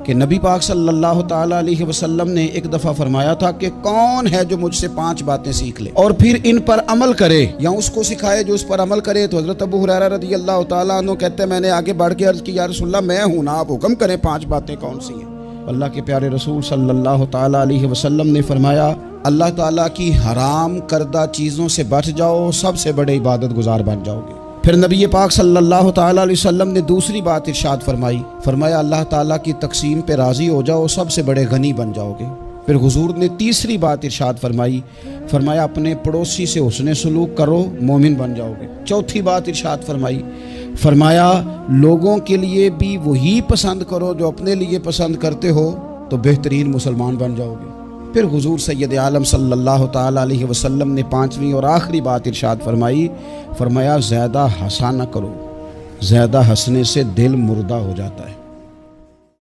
कि नबी पाक सल्लल्लाहु ताला अलैहि वसल्लम ने एक दफ़ा फरमाया था कि कौन है जो मुझसे 5 बातें सीख ले और फिर इन पर अमल करे या उसको सिखाए जो उस पर अमल करे। तो हज़रत अबू हुरैरा रज़ी अल्लाह ताला अन्हु कहते हैं मैंने आगे बढ़ के अर्ज़ की या रसूलल्लाह मैं हूँ ना, आप हुक्म करें 5 बातें कौन सी हैं। अल्लाह के प्यारे रसूल सल्लल्लाहु ताला अलैहि वसल्लम ने फरमाया अल्लाह ताला की हराम करदा चीज़ों से बच जाओ, सबसे बड़े इबादत गुजार बन जाओगे। फिर नबी पाक सल्लल्लाहु ताला अलैहि वसल्लम ने दूसरी बात इरशाद फरमाई, फरमाया अल्लाह ताला की तकसीम पे राज़ी हो जाओ, सबसे बड़े गनी बन जाओगे। फिर हुजूर ने तीसरी बात इरशाद फरमाई, फरमाया अपने पड़ोसी से हुस्ने सलूक करो, मोमिन बन जाओगे। चौथी बात इरशाद फरमाई, फरमाया लोगों के लिए भी वही पसंद करो जो अपने लिए पसंद करते हो, तो बेहतरीन मुसलमान बन जाओगे। फिर हुजूर सैयद आलम सल्लल्लाहु ताला अलैहि वसल्लम ने 5वीं और आखिरी बात इरशाद फरमाई, फरमाया ज़्यादा हंसा न करो, ज़्यादा हंसने से दिल मुर्दा हो जाता है।